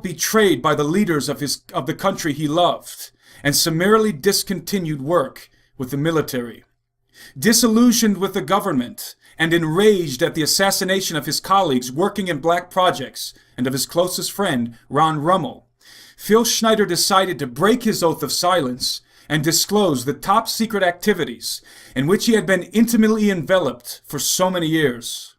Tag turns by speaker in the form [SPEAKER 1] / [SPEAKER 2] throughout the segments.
[SPEAKER 1] betrayed by the leaders of the country he loved, and summarily discontinued work with the military. Disillusioned with the government and enraged at the assassination of his colleagues working in black projects and of his closest friend, Ron Rummel, Phil Schneider decided to break his oath of silence and disclose the top-secret activities in which he had been intimately enveloped for so many years.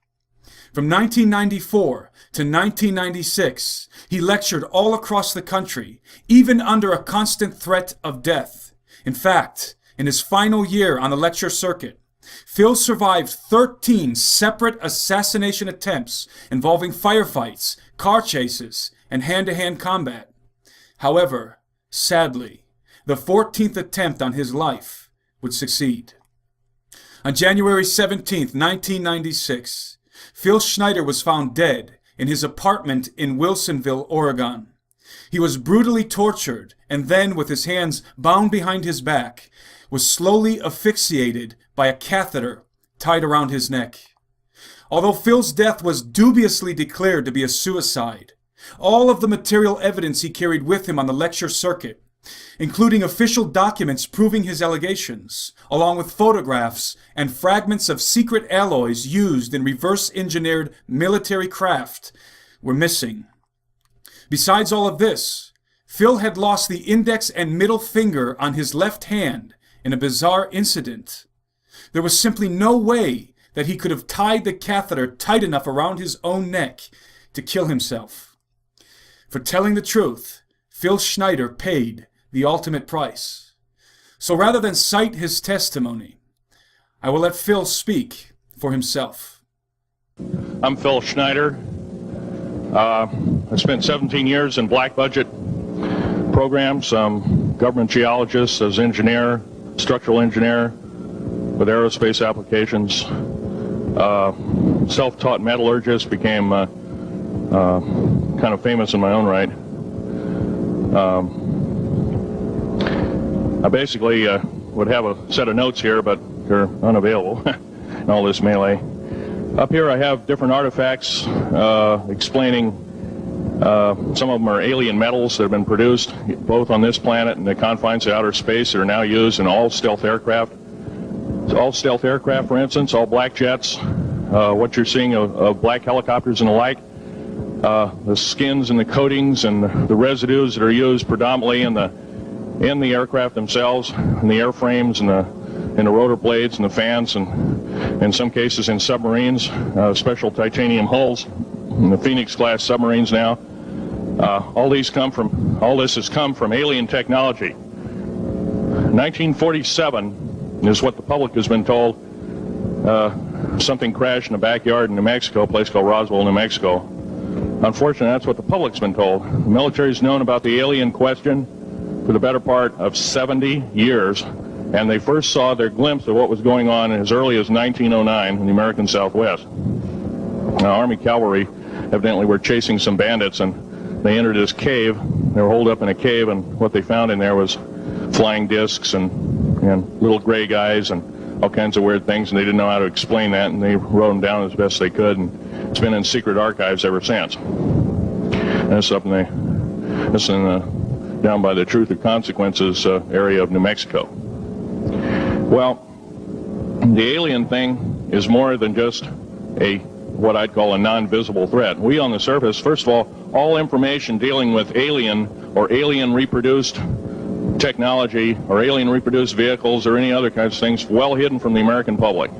[SPEAKER 1] From 1994 to 1996, he lectured all across the country, even under a constant threat of death. In fact, in his final year on the lecture circuit, Phil survived 13 separate assassination attempts involving firefights, car chases, and hand-to-hand combat. However, sadly, the 14th attempt on his life would succeed. On January 17, 1996, Phil Schneider was found dead in his apartment in Wilsonville, Oregon. He was brutally tortured and then, with his hands bound behind his back, was slowly asphyxiated by a catheter tied around his neck. Although Phil's death was dubiously declared to be a suicide, all of the material evidence he carried with him on the lecture circuit, including official documents proving his allegations, along with photographs and fragments of secret alloys used in reverse-engineered military craft, were missing. Besides all of this, Phil had lost the index and middle finger on his left hand in a bizarre incident. There was simply no way that he could have tied the catheter tight enough around his own neck to kill himself. For telling the truth, Phil Schneider paid the ultimate price. So rather than cite his testimony, I will let Phil speak for himself.
[SPEAKER 2] I'm Phil Schneider. I spent 17 years in black budget programs, government geologist, as engineer, structural engineer with aerospace applications, self-taught metallurgist, became kind of famous in my own right. I basically would have a set of notes here, but they're unavailable in all this melee. Up here I have different artifacts explaining some of them are alien metals that have been produced both on this planet and the confines of outer space that are now used in all stealth aircraft. All stealth aircraft, for instance, all black jets, what you're seeing of black helicopters and the like, the skins and the coatings and the residues that are used predominantly in the aircraft themselves, in the airframes and the rotor blades and the fans, and in some cases in submarines, special titanium hulls in the Phoenix class submarines now. All this has come from alien technology. 1947 is what the public has been told. Something crashed in a backyard in New Mexico, a place called Roswell, New Mexico. Unfortunately, that's what the public's been told. The military's known about the alien question for the better part of 70 years, and they first saw their glimpse of what was going on as early as 1909 in the American Southwest. Now, Army cavalry evidently were chasing some bandits, and they entered this cave. They were holed up in a cave, and what they found in there was flying discs and little gray guys and all kinds of weird things, and they didn't know how to explain that, and they wrote them down as best they could, and it's been in secret archives ever since. And it's up down by the Truth or Consequences area of New Mexico. Well, the alien thing is more than just what I'd call a non-visible threat. We on the surface, first of all information dealing with alien or alien reproduced technology or alien reproduced vehicles or any other kinds of things well hidden from the American public.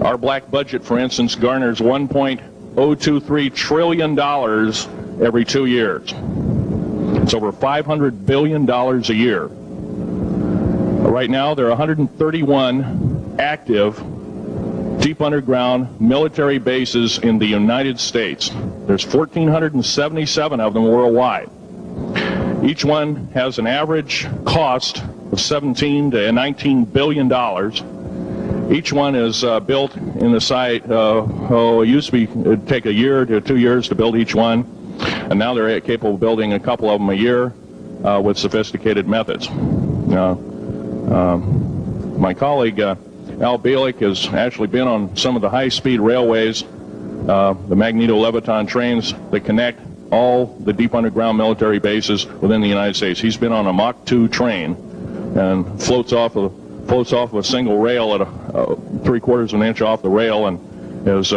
[SPEAKER 2] Our black budget, for instance, garners $1.023 trillion every 2 years. It's over $500 billion a year. Right now, there are 131 active deep underground military bases in the United States. There's 1,477 of them worldwide. Each one has an average cost of $17 to $19 billion. Each one is built in the site. It used to be it'd take a year to 2 years to build each one, and now they're capable of building a couple of them a year with sophisticated methods. My colleague Al Bielik has actually been on some of the high-speed railways, the magneto-leviton trains that connect all the deep underground military bases within the United States. He's been on a Mach 2 train and floats off of a single rail at three-quarters of an inch off the rail, and is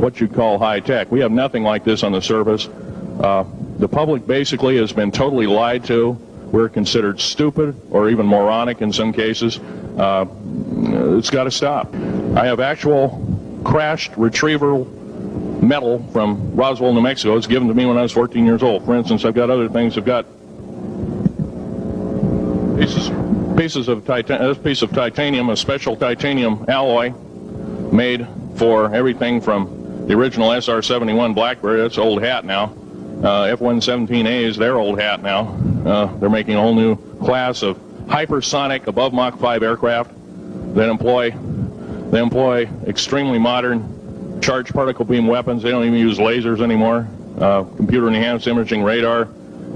[SPEAKER 2] what you'd call high tech. We have nothing like this on the surface. The public basically has been totally lied to. We're considered stupid or even moronic in some cases. It's got to stop. I have actual crashed retrieval metal from Roswell, New Mexico. It's given to me when I was 14 years old. For instance, I've got other things. I've got pieces of this piece of titanium, a special titanium alloy made for everything from the original SR-71 Blackbird. That's an old hat now. F-117As, they're old hat now. They're making a whole new class of hypersonic above Mach 5 aircraft that employ extremely modern charged particle beam weapons. They don't even use lasers anymore. Computer-enhanced imaging radar,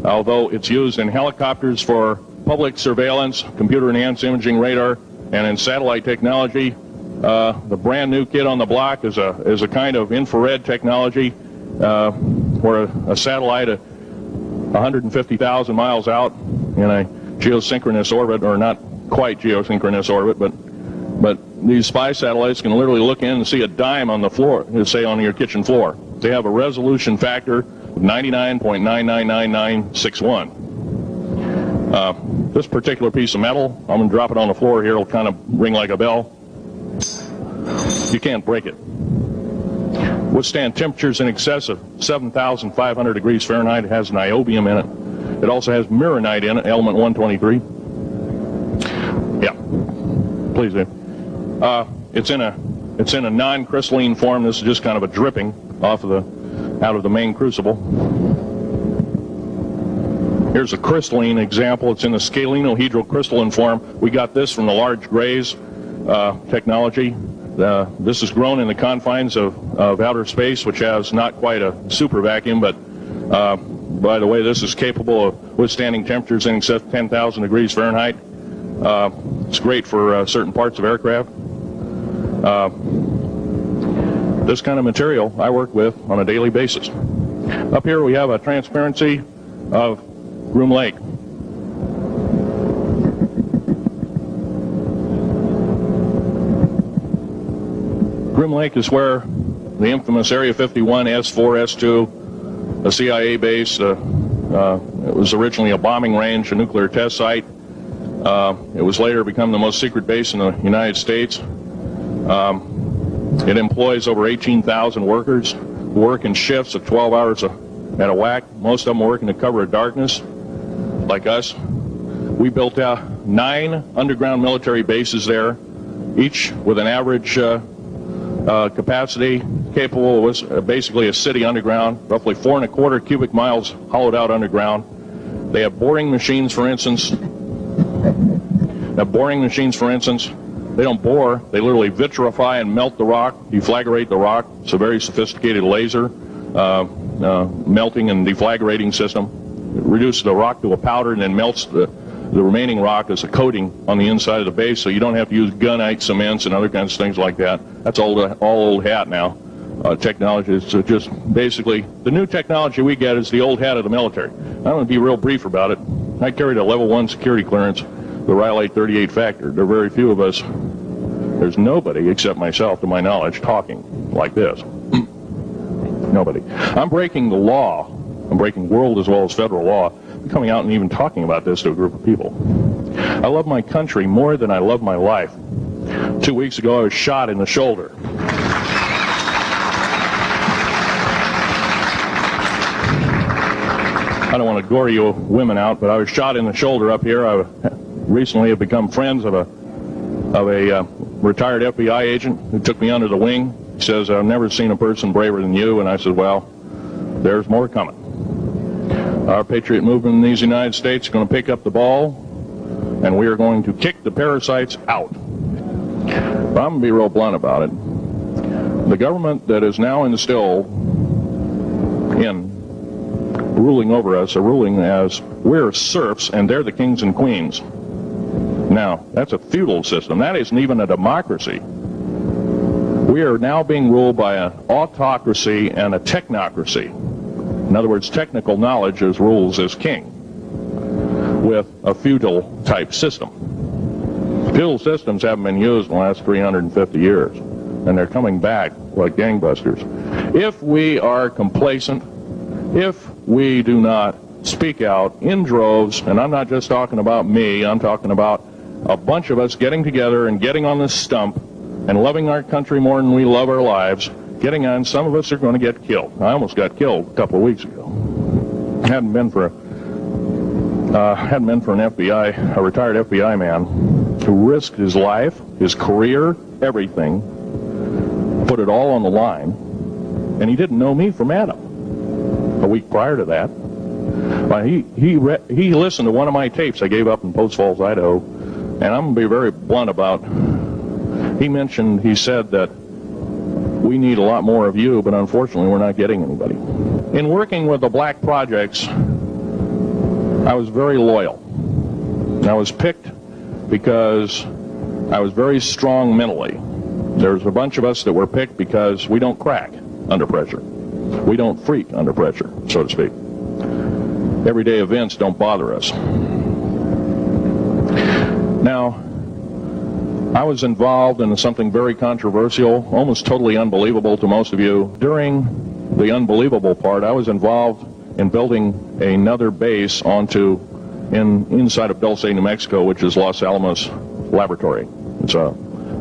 [SPEAKER 2] although it's used in helicopters for public surveillance, computer-enhanced imaging radar, and in satellite technology. The brand new kid on the block is a kind of infrared technology where a satellite 150,000 miles out in a geosynchronous orbit, or not quite geosynchronous orbit, but these spy satellites can literally look in and see a dime on the floor, say on your kitchen floor. They have a resolution factor of 99.999961. This particular piece of metal, I'm going to drop it on the floor here. It'll kind of ring like a bell. You can't break it. Withstand temperatures in excess of 7,500 degrees Fahrenheit. It has niobium in it. It also has mironite in it, element 123. Yeah, please do. It's in a non-crystalline form. This is just kind of a dripping out of the main crucible. Here's a crystalline example. It's in the scalenohedral crystalline form. We got this from the large grays technology. This is grown in the confines of outer space, which has not quite a super vacuum, but by the way, this is capable of withstanding temperatures in excess of 10,000 degrees Fahrenheit. It's great for certain parts of aircraft. This kind of material I work with on a daily basis. Up here we have a transparency of Groom Lake. Groom Lake is where the infamous Area 51, S4, S2, a CIA base, it was originally a bombing range, a nuclear test site. It was later become the most secret base in the United States. It employs over 18,000 workers who work in shifts of 12 hours at a whack. Most of them work in the cover of darkness, like us. We built 9 underground military bases there, each with an average capacity capable of basically a city underground, roughly 4¼ cubic miles hollowed out underground. They have boring machines, for instance. They don't bore, they literally vitrify and melt the rock, deflagrate the rock. It's a very sophisticated laser melting and deflagrating system. It reduces the rock to a powder and then melts the remaining rock as a coating on the inside of the base, so you don't have to use gunite cements and other kinds of things like that. That's all old hat now. Technology is just basically, the new technology we get is the old hat of the military. I'm going to be real brief about it. I carried a level 1 security clearance, the Rhyolite 38 Factor. There are very few of us. There's nobody except myself, to my knowledge, talking like this. Nobody. I'm breaking the law. I'm breaking world as well as federal law. I'm coming out and even talking about this to a group of people. I love my country more than I love my life. 2 weeks ago, I was shot in the shoulder. I don't want to gore you women out, but I was shot in the shoulder up here. I recently have become friends of a retired FBI agent who took me under the wing. He says, I've never seen a person braver than you. And I said, well, there's more coming. Our patriot movement in these United States is going to pick up the ball, and we are going to kick the parasites out. But I'm going to be real blunt about it. The government that is now instilled in ruling over us are ruling as we're serfs and they're the kings and queens. Now, that's a feudal system. That isn't even a democracy. We are now being ruled by an autocracy and a technocracy. In other words, technical knowledge as rules as king, with a feudal type system. Feudal systems haven't been used in the last 350 years, and they're coming back like gangbusters. If we are complacent, if we do not speak out in droves, and I'm not just talking about me, I'm talking about a bunch of us getting together and getting on this stump and loving our country more than we love our lives, getting on, some of us are going to get killed. I almost got killed a couple of weeks ago. Hadn't been for an FBI, a retired FBI man who risked his life, his career, everything, put it all on the line, and he didn't know me from Adam. A week prior to that, he listened to one of my tapes I gave up in Post Falls, Idaho, and I'm going to be very blunt about, he said that we need a lot more of you, but unfortunately we're not getting anybody. In working with the black projects, I was very loyal. I was picked because I was very strong mentally. There's a bunch of us that were picked because we don't crack under pressure. We don't freak under pressure, so to speak. Everyday events don't bother us. Now, I was involved in something very controversial, almost totally unbelievable to most of you. During the unbelievable part, I was involved in building another base inside of Dulce, New Mexico, which is Los Alamos Laboratory. It's a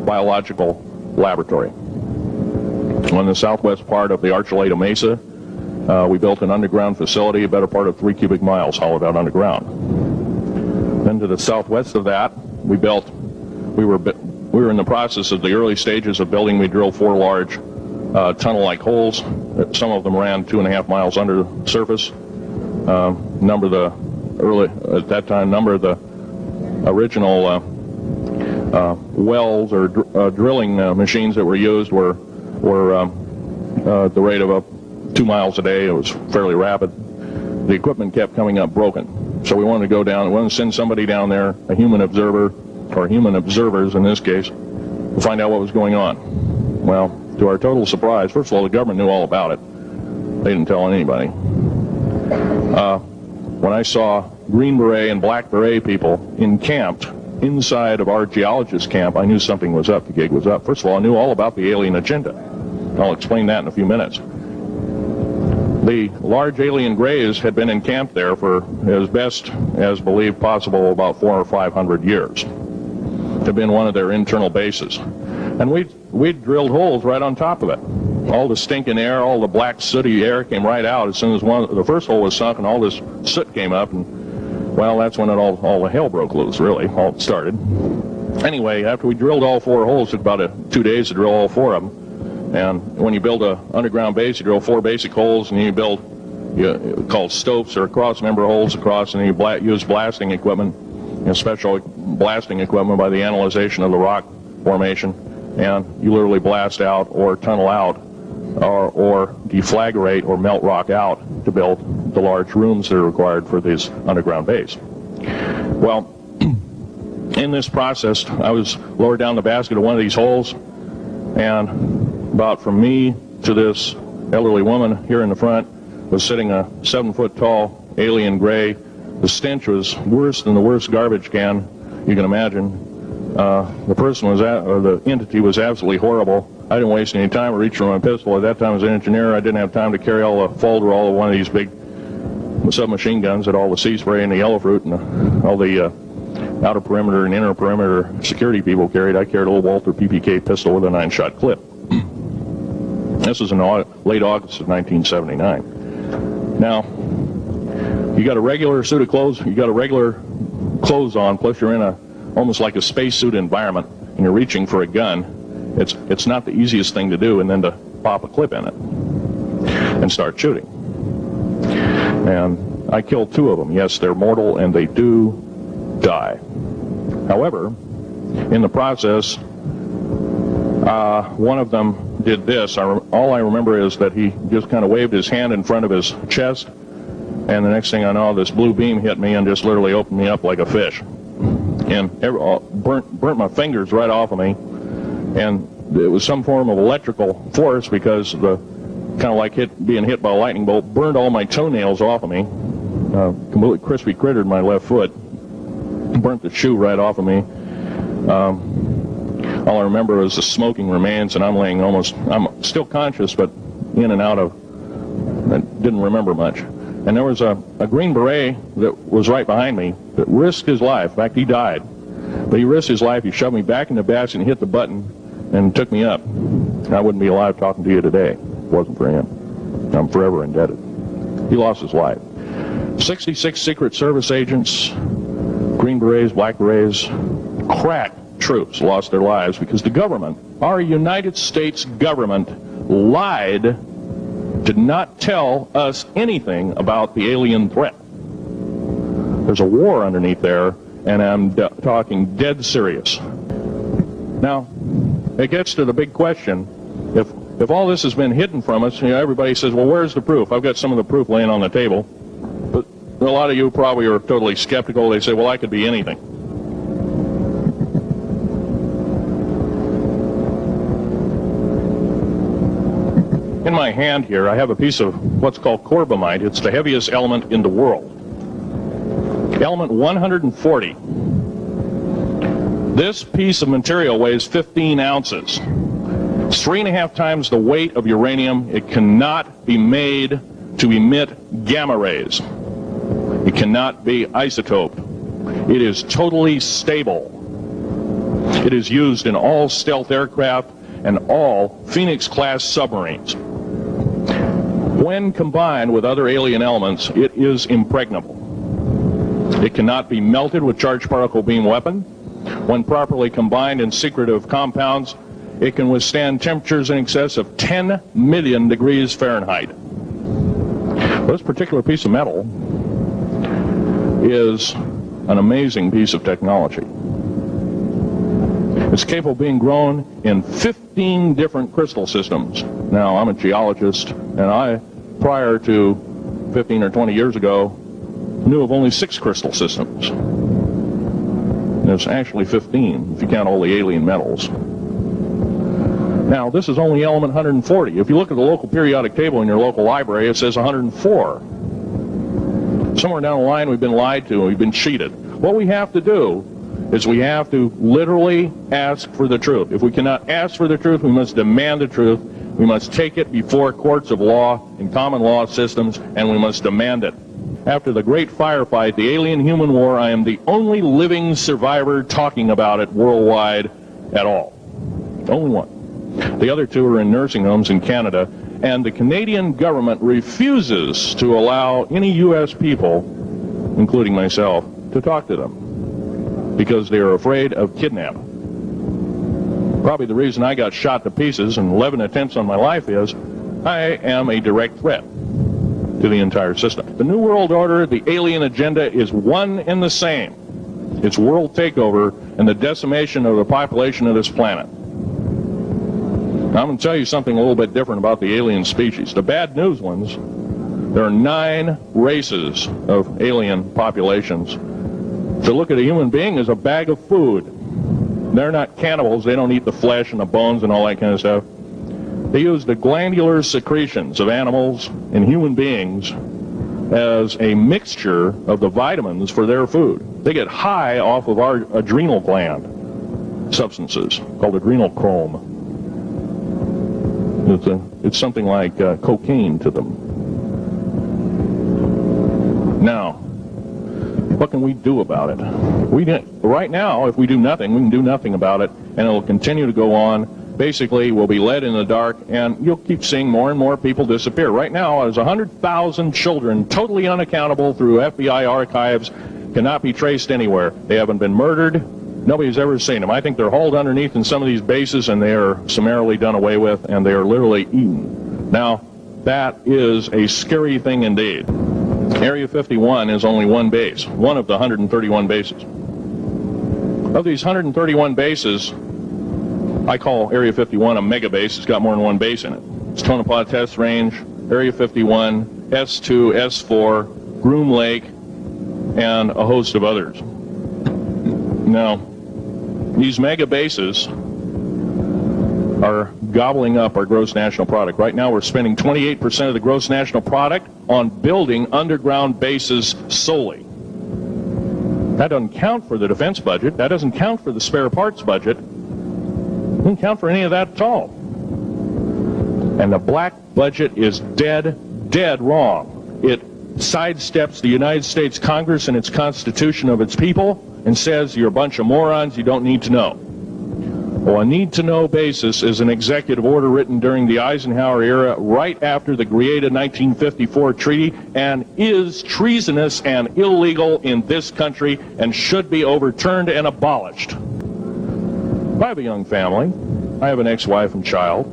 [SPEAKER 2] biological laboratory. On the southwest part of the Archuleta Mesa, we built an underground facility, a better part of 3 cubic miles hollowed out underground. Then to the southwest of that, we were in the process of the early stages of building. We drilled 4 large tunnel-like holes. Some of them ran 2.5 miles under the surface. Number of the original wells or drilling machines that were used were at the rate of 2 miles a day. It was fairly rapid. The equipment kept coming up broken. So we wanted to go down, we wanted to send somebody down there, a human observer, or human observers in this case, to find out what was going on. Well, to our total surprise, first of all, the government knew all about it. They didn't tell anybody. When I saw Green Beret and Black Beret people encamped inside of our geologist camp, I knew something was up, the gig was up. First of all, I knew all about the alien agenda. I'll explain that in a few minutes. The large alien grays had been encamped there for, as best as believed possible, about 400 or 500 years. It had been one of their internal bases. And we'd drilled holes right on top of it. All the stinking air, all the black sooty air came right out as soon as the first hole was sunk, and all this soot came up, and well, that's when all the hell broke loose, really, all started. Anyway, after we drilled all 4 holes, it took about 2 days to drill all 4 of them. And when you build an underground base, you drill 4 basic holes, and then you build called stopes or cross-member holes across, and then you use blasting equipment, special blasting equipment by the analyzation of the rock formation, and you literally blast out or tunnel out or deflagrate or melt rock out to build the large rooms that are required for this underground base. Well, in this process, I was lowered down the basket of one of these holes, and about from me to this elderly woman here in the front was sitting a 7-foot-tall alien gray. The stench was worse than the worst garbage can you can imagine. The person was the entity was absolutely horrible. I didn't waste any time. I reached for my pistol. At that time, as an engineer, I didn't have time to carry all the Folderol of one of these big submachine guns that all the sea spray and the yellow fruit and all the outer perimeter and inner perimeter security people carried. I carried a little Walther PPK pistol with a 9-shot clip. This was in late August of 1979. Now, you got a regular suit of clothes, you got a regular clothes on, plus you're in almost like a spacesuit environment, and you're reaching for a gun. It's not the easiest thing to do, and then to pop a clip in it and start shooting. And I killed 2 of them. Yes, they're mortal, and they do die. However, in the process, one of them did this. All I remember is that he just kind of waved his hand in front of his chest, and the next thing I know, this blue beam hit me and just literally opened me up like a fish, and burnt my fingers right off of me. And it was some form of electrical force, because the kind of like being hit by a lightning bolt, burned all my toenails off of me, completely crispy crittered my left foot, burnt the shoe right off of me. All I remember is the smoking remains, and I'm still conscious, but in and out of, I didn't remember much. And there was a Green Beret that was right behind me that risked his life. In fact, he died. But he risked his life. He shoved me back in the basket and hit the button and took me up. I wouldn't be alive talking to you today if it wasn't for him. I'm forever indebted. He lost his life. 66 Secret Service agents, Green Berets, Black Berets, crack troops lost their lives because the government, our United States government, lied, did not tell us anything about the alien threat. There's a war underneath there, and I'm talking dead serious. Now, it gets to the big question. If all this has been hidden from us, everybody says, well, where's the proof? I've got some of the proof laying on the table. But a lot of you probably are totally skeptical. They say, well, I could be anything. In my hand here, I have a piece of what's called corbamite. It's the heaviest element in the world. Element 140. This piece of material weighs 15 ounces. It's 3.5 times the weight of uranium. It cannot be made to emit gamma rays. It cannot be isotoped. It is totally stable. It is used in all stealth aircraft and all Phoenix-class submarines. When combined with other alien elements, it is impregnable. It cannot be melted with charged particle beam weapon. When properly combined in secretive compounds, it can withstand temperatures in excess of 10 million degrees Fahrenheit. This particular piece of metal is an amazing piece of technology. It's capable of being grown in 15 different crystal systems. Now, I'm a geologist, and I, prior to 15 or 20 years ago, knew of only 6 crystal systems. There's actually 15, if you count all the alien metals. Now, this is only element 140. If you look at the local periodic table in your local library, it says 104. Somewhere down the line, we've been lied to and we've been cheated. What we have to do is we have to literally ask for the truth. If we cannot ask for the truth, we must demand the truth. We must take it before courts of law and common law systems, and we must demand it. After the great firefight, the alien-human war, I am the only living survivor talking about it worldwide at all. Only one. The other 2 are in nursing homes in Canada, and the Canadian government refuses to allow any U.S. people, including myself, to talk to them because they are afraid of kidnapping. Probably the reason I got shot to pieces and 11 attempts on my life is I am a direct threat to the entire system. The New World Order, the alien agenda is one and the same. It's world takeover and the decimation of the population of this planet. Now, I'm going to tell you something a little bit different about the alien species. The bad news ones, there are 9 races of alien populations. To look at a human being as a bag of food. They're not cannibals. They don't eat the flesh and the bones and all that kind of stuff. They use the glandular secretions of animals and human beings as a mixture of the vitamins for their food. They get high off of our adrenal gland substances called adrenochrome. It's something like cocaine to them. Now, what can we do about it? Right now, if we do nothing, we can do nothing about it, and it will continue to go on. Basically, we'll be led in the dark, and you'll keep seeing more and more people disappear. Right now, there's 100,000 children totally unaccountable through FBI archives, cannot be traced anywhere. They haven't been murdered. Nobody's ever seen them. I think they're hauled underneath in some of these bases, and they are summarily done away with, and they are literally eaten. Now, that is a scary thing indeed. Area 51 is only one base, one of the 131 bases. Of these 131 bases, I call Area 51 a mega base. It's got more than one base in it. It's Tonopah Test Range, Area 51, S2, S4, Groom Lake, and a host of others. Now, these mega bases are gobbling up our gross national product. Right now we're spending 28% of the gross national product on building underground bases solely. That doesn't count for the defense budget. That doesn't count for the spare parts budget. It doesn't count for any of that at all. And the black budget is dead wrong. It sidesteps the United States Congress and its constitution of its people and says you're a bunch of morons, you don't need to know. Well, a need-to-know basis is an executive order written during the Eisenhower era right after the Greada 1954 treaty and is treasonous and illegal in this country and should be overturned and abolished. I have a young family. I have an ex-wife and child.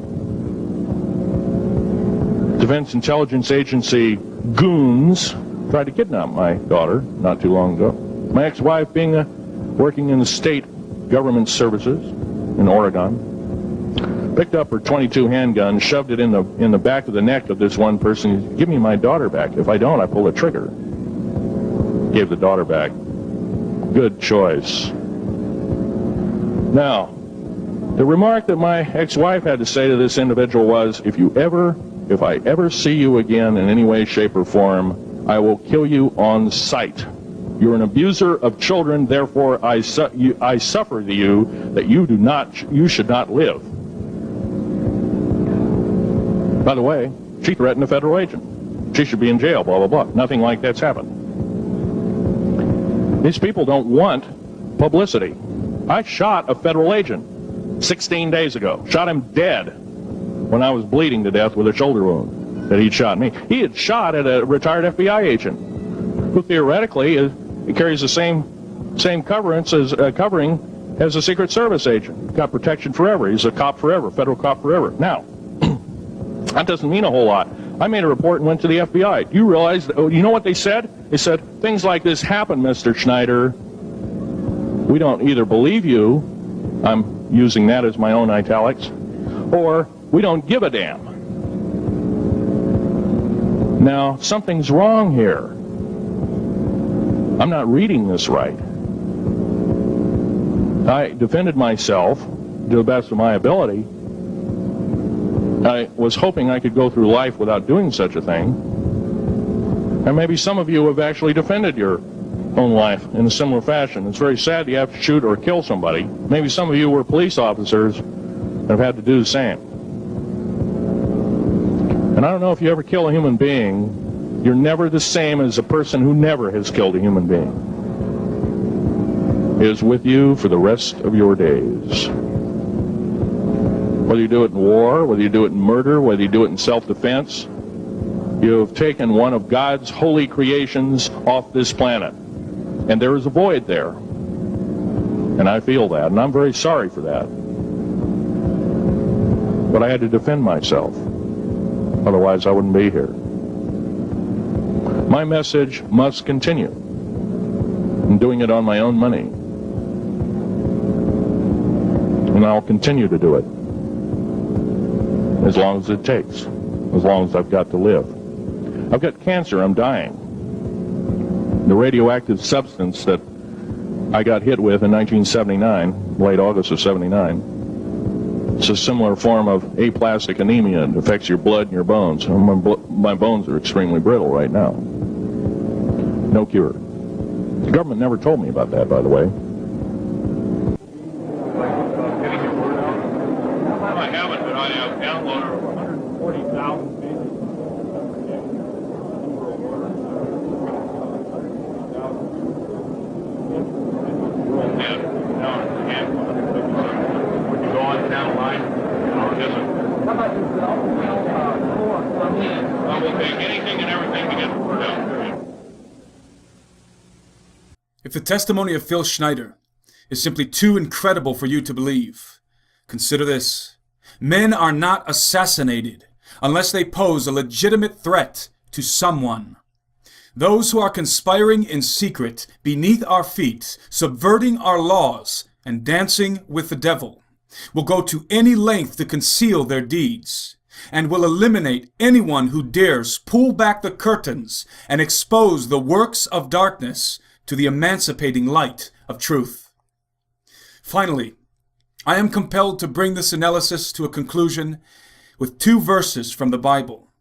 [SPEAKER 2] Defense Intelligence Agency goons tried to kidnap my daughter not too long ago. My ex-wife working in the state government services in Oregon, picked up her .22 handgun, shoved it in the back of the neck of this one person. Give me my daughter back. If I don't, I pull the trigger. Gave the daughter back. Good choice. Now, the remark that my ex-wife had to say to this individual was, if I ever see you again in any way, shape, or form, I will kill you on sight. You're an abuser of children, therefore I suffer to you that you should not live. By the way, she threatened a federal agent. She should be in jail, blah, blah, blah. Nothing like that's happened. These people don't want publicity. I shot a federal agent 16 days ago. Shot him dead when I was bleeding to death with a shoulder wound that he'd shot me. He had shot at a retired FBI agent who theoretically carries the same covering as a Secret Service agent. Got protection forever. He's a cop forever, federal cop forever. Now, that doesn't mean a whole lot. I made a report and went to the FBI. Do you realize, you know what they said? They said, things like this happen, Mr. Schneider. We don't either believe you, I'm using that as my own italics, or we don't give a damn. Now, something's wrong here. I'm not reading this right. I defended myself to the best of my ability. I was hoping I could go through life without doing such a thing. And maybe some of you have actually defended your own life in a similar fashion. It's very sad you have to shoot or kill somebody. Maybe some of you were police officers and have had to do the same. And I don't know if you ever kill a human being, you're never the same as a person who never has killed a human being. It is with you for the rest of your days. Whether you do it in war, whether you do it in murder, whether you do it in self-defense, you have taken one of God's holy creations off this planet. And there is a void there. And I feel that, and I'm very sorry for that. But I had to defend myself. Otherwise, I wouldn't be here. My message must continue. I'm doing it on my own money. And I'll continue to do it. As long as it takes. As long as I've got to live. I've got cancer. I'm dying. The radioactive substance that I got hit with in 1979, late August of 79, it's a similar form of aplastic anemia. It affects your blood and your bones. My bones are extremely brittle right now. No cure. The government never told me about that, by the way. I haven't, but I have downloaded 140,000 pages. Would you go on down the line? How about yourself? We'll take anything and everything to get the word out.
[SPEAKER 1] If the testimony of Phil Schneider is simply too incredible for you to believe, consider this. Men are not assassinated unless they pose a legitimate threat to someone. Those who are conspiring in secret beneath our feet, subverting our laws, and dancing with the devil, will go to any length to conceal their deeds, and will eliminate anyone who dares pull back the curtains and expose the works of darkness to the emancipating light of truth. Finally, I am compelled to bring this analysis to a conclusion with two verses from the Bible.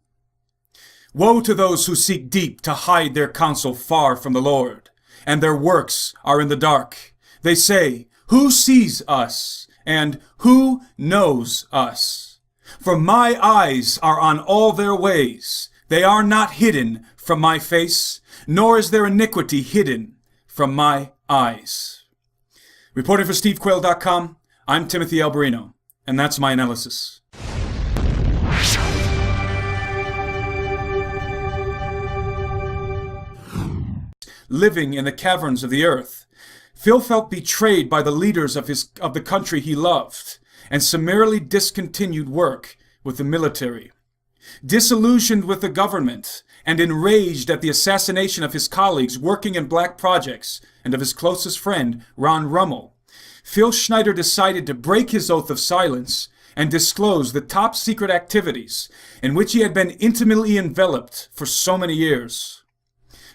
[SPEAKER 1] Woe to those who seek deep to hide their counsel far from the Lord, and their works are in the dark. They say, "Who sees us? And who knows us?" For my eyes are on all their ways. They are not hidden from my face, nor is their iniquity hidden from my eyes. Reporting for SteveQuayle.com, I'm Timothy Alberino, and that's my analysis. Living in the caverns of the earth, Phil felt betrayed by the leaders of the country he loved, and summarily discontinued work with the military. Disillusioned with the government and enraged at the assassination of his colleagues working in black projects and of his closest friend, Ron Rummel, Phil Schneider decided to break his oath of silence and disclose the top secret activities in which he had been intimately enveloped for so many years.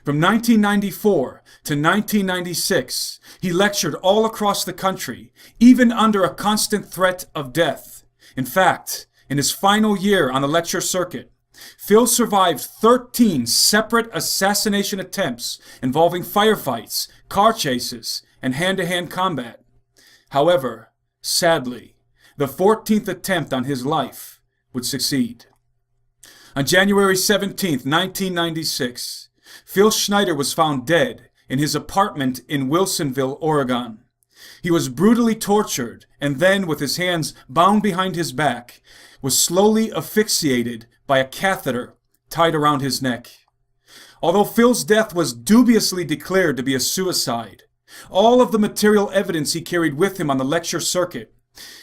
[SPEAKER 1] From 1994 to 1996, he lectured all across the country, even under a constant threat of death. In fact, in his final year on the lecture circuit, Phil survived 13 separate assassination attempts involving firefights, car chases, and hand-to-hand combat. However, sadly, the 14th attempt on his life would succeed. On January 17, 1996, Phil Schneider was found dead in his apartment in Wilsonville, Oregon. He was brutally tortured and then, with his hands bound behind his back, was slowly asphyxiated by a catheter tied around his neck. Although Phil's death was dubiously declared to be a suicide, all of the material evidence he carried with him on the lecture circuit,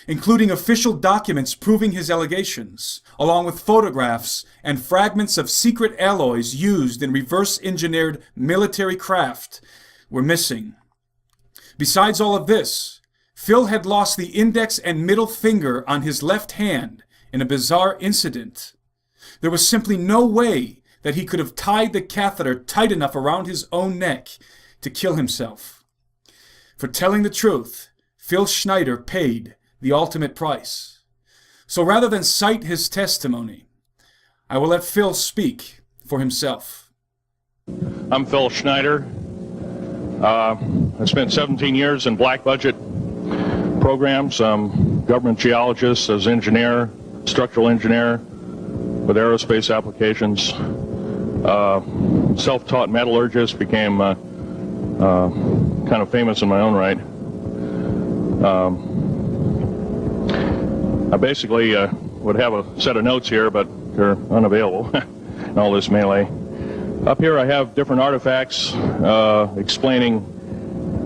[SPEAKER 1] including official documents proving his allegations, along with photographs and fragments of secret alloys used in reverse-engineered military craft, were missing. Besides all of this, Phil had lost the index and middle finger on his left hand in a bizarre incident. There was simply no way that he could have tied the catheter tight enough around his own neck to kill himself. For telling the truth, Phil Schneider paid the ultimate price. So rather than cite his testimony, I will let Phil speak for himself.
[SPEAKER 2] I'm Phil Schneider. I spent 17 years in black budget programs, government geologist, as engineer, structural engineer with aerospace applications, self-taught metallurgist, became kind of famous in my own right. I basically would have a set of notes here, but they're unavailable in all this melee. Up here I have different artifacts explaining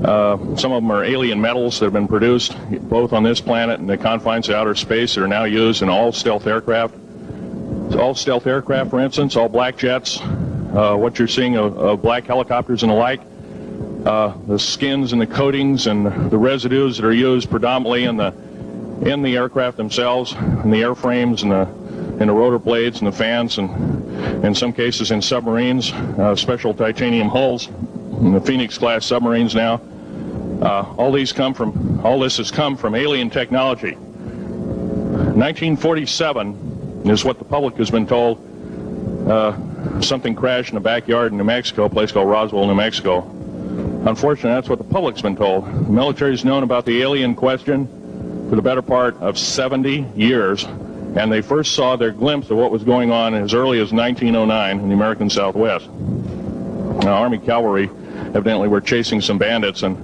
[SPEAKER 2] some of them are alien metals that have been produced both on this planet and the confines of outer space that are now used in all stealth aircraft. All stealth aircraft, for instance, all black jets, what you're seeing of black helicopters and the like, the skins and the coatings and the residues that are used predominantly in the aircraft themselves, in the airframes and the rotor blades and the fans, and in some cases in submarines, special titanium hulls in the Phoenix class submarines now. All this has come from alien technology. 1947 is what the public has been told. Something crashed in a backyard in New Mexico, a place called Roswell, New Mexico. Unfortunately, that's what the public's been told. The military's known about the alien question for the better part of 70 years, and they first saw their glimpse of what was going on as early as 1909 in the American Southwest. Now, Army cavalry evidently were chasing some bandits, and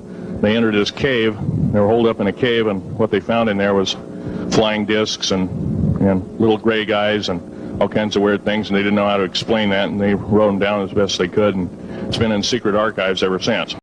[SPEAKER 2] they entered this cave. They were holed up in a cave, and what they found in there was flying discs and little gray guys and all kinds of weird things, and they didn't know how to explain that, and they wrote them down as best they could, and it's been in secret archives ever since.